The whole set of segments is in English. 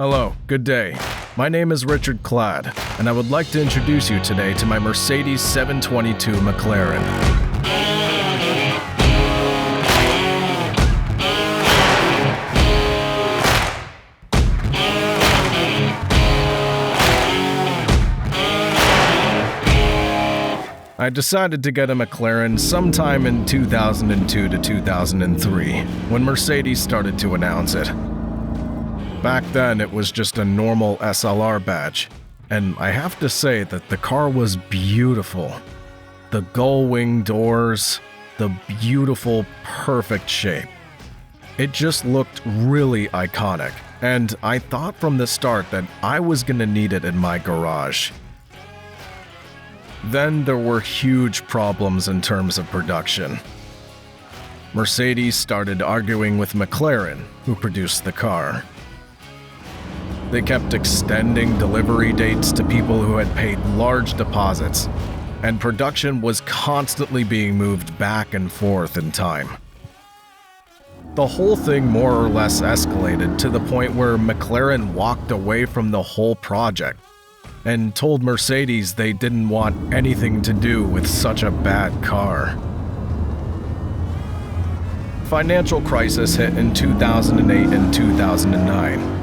Hello, good day. My name is Richard Cladd, and I would like to introduce you today to my Mercedes 722 McLaren. I decided to get a McLaren sometime in 2002 to 2003, when Mercedes started to announce it. Back then, it was just a normal SLR badge, and I have to say that the car was beautiful. The gull-wing doors, the beautiful, perfect shape. It just looked really iconic, and I thought from the start that I was gonna need it in my garage. Then there were huge problems in terms of production. Mercedes started arguing with McLaren, who produced the car. They kept extending delivery dates to people who had paid large deposits, and production was constantly being moved back and forth in time. The whole thing more or less escalated to the point where McLaren walked away from the whole project and told Mercedes they didn't want anything to do with such a bad car. Financial crisis hit in 2008 and 2009.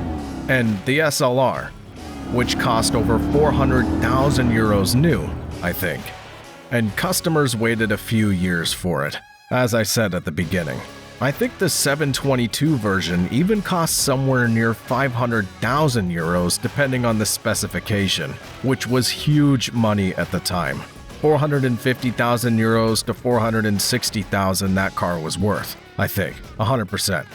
And the SLR, which cost over 400,000 euros new, I think. And customers waited a few years for it, as I said at the beginning. I think the 722 version even cost somewhere near 500,000 euros depending on the specification, which was huge money at the time. 450,000 euros to 460,000 that car was worth, I think, 100%.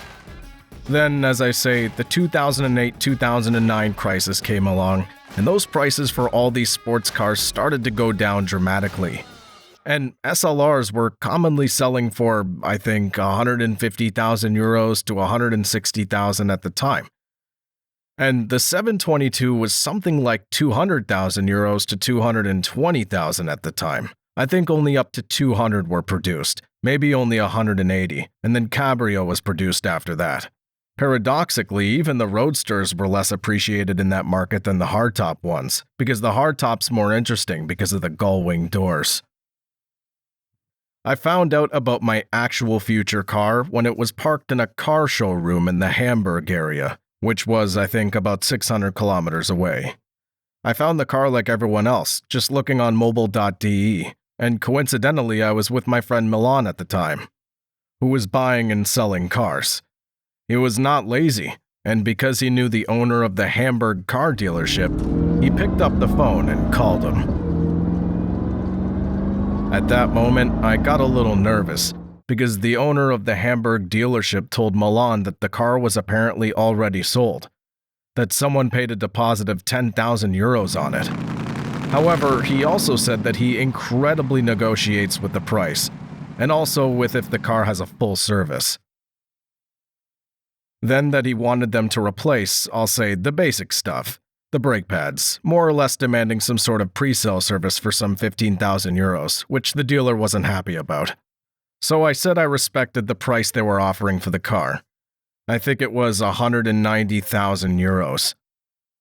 Then, as I say, the 2008-2009 crisis came along, and those prices for all these sports cars started to go down dramatically. And SLRs were commonly selling for, I think, 150,000 euros to 160,000 at the time. And the 722 was something like 200,000 euros to 220,000 at the time. I think only up to 200 were produced, maybe only 180, and then Cabrio was produced after that. Paradoxically, even the Roadsters were less appreciated in that market than the hardtop ones, because the hardtop's more interesting because of the gull-wing doors. I found out about my actual future car when it was parked in a car showroom in the Hamburg area, which was, I think, about 600 kilometers away. I found the car like everyone else, just looking on mobile.de, and coincidentally I was with my friend Milan at the time, who was buying and selling cars. He was not lazy, and because he knew the owner of the Hamburg car dealership, he picked up the phone and called him. At that moment, I got a little nervous, because the owner of the Hamburg dealership told Milan that the car was apparently already sold, that someone paid a deposit of 10,000 euros on it. However, he also said that he incredibly negotiates with the price, and also with if the car has a full service. Then that he wanted them to replace, I'll say, the basic stuff, the brake pads, more or less demanding some sort of pre-sale service for some 15,000 euros, which the dealer wasn't happy about. So I said I respected the price they were offering for the car. I think it was 190,000 euros.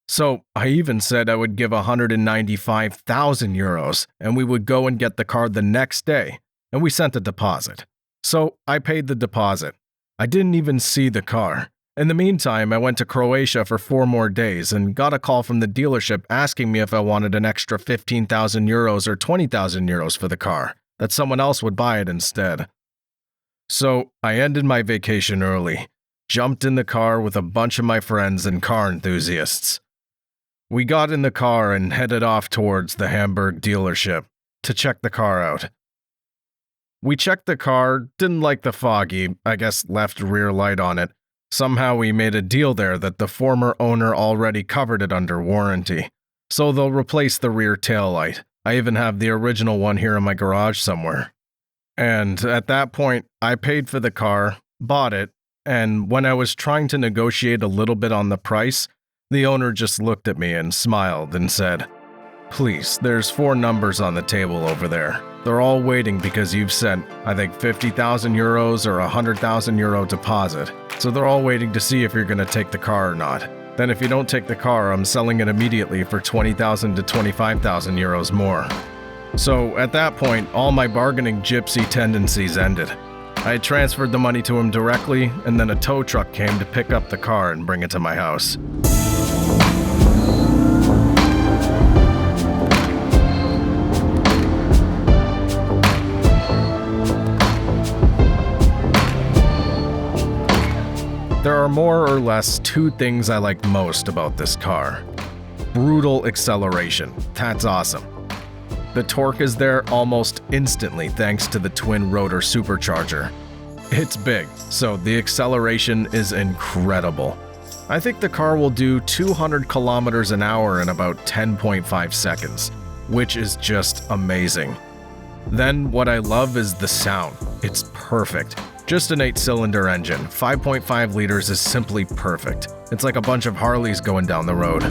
So I even said I would give 195,000 euros, and we would go and get the car the next day, and we sent a deposit. So I paid the deposit. I didn't even see the car. In the meantime, I went to Croatia for 4 more days and got a call from the dealership asking me if I wanted an extra 15,000 euros or 20,000 euros for the car, that someone else would buy it instead. So I ended my vacation early, jumped in the car with a bunch of my friends and car enthusiasts. We got in the car and headed off towards the Hamburg dealership to check the car out. We checked the car, didn't like the foggy, I guess left rear light on it. Somehow we made a deal there that the former owner already covered it under warranty, so they'll replace the rear tail light. I even have the original one here in my garage somewhere. And at that point, I paid for the car, bought it, and when I was trying to negotiate a little bit on the price, the owner just looked at me and smiled and said, "Please, there's 4 numbers on the table over there. They're all waiting because you've sent, I think, 50,000 euros or 100,000 euro deposit. So they're all waiting to see if you're going to take the car or not. Then if you don't take the car, I'm selling it immediately for 20,000 to 25,000 euros more. So at that point, all my bargaining gypsy tendencies ended. I transferred the money to him directly, and then a tow truck came to pick up the car and bring it to my house. There are more or less two things I like most about this car. Brutal acceleration, that's awesome. The torque is there almost instantly thanks to the twin-rotor supercharger. It's big, so the acceleration is incredible. I think the car will do 200 kilometers an hour in about 10.5 seconds, which is just amazing. Then what I love is the sound. It's perfect. Just an 8-cylinder engine, 5.5 liters is simply perfect. It's like a bunch of Harleys going down the road.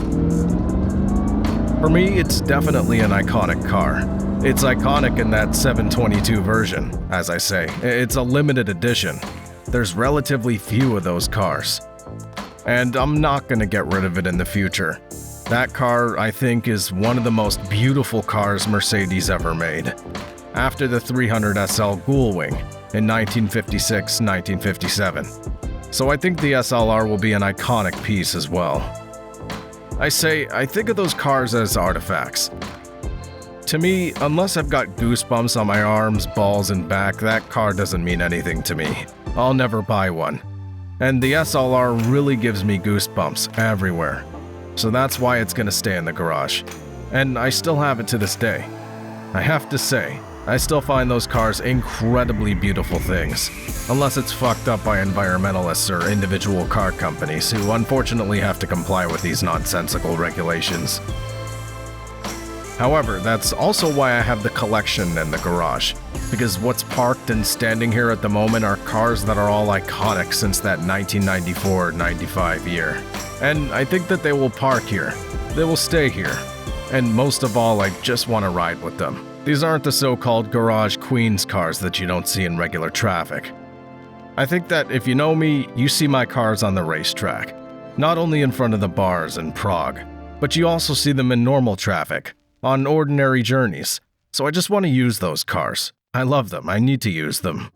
For me, it's definitely an iconic car. It's iconic in that 722 version, as I say. It's a limited edition. There's relatively few of those cars. And I'm not gonna get rid of it in the future. That car, I think, is one of the most beautiful cars Mercedes ever made. After the 300 SL Gullwing in 1956-1957. So I think the SLR will be an iconic piece as well. I think of those cars as artifacts. To me, unless I've got goosebumps on my arms, balls, and back, that car doesn't mean anything to me. I'll never buy one. And the SLR really gives me goosebumps everywhere. So that's why it's gonna stay in the garage. And I still have it to this day. I have to say, I still find those cars incredibly beautiful things, unless it's fucked up by environmentalists or individual car companies who unfortunately have to comply with these nonsensical regulations. However, that's also why I have the collection in the garage, because what's parked and standing here at the moment are cars that are all iconic since that 1994-95 year. And I think that they will park here, they will stay here, and most of all, I just want to ride with them. These aren't the so-called garage queens cars that you don't see in regular traffic. I think that if you know me, you see my cars on the racetrack, not only in front of the bars in Prague, but you also see them in normal traffic, on ordinary journeys. So I just want to use those cars. I love them, I need to use them.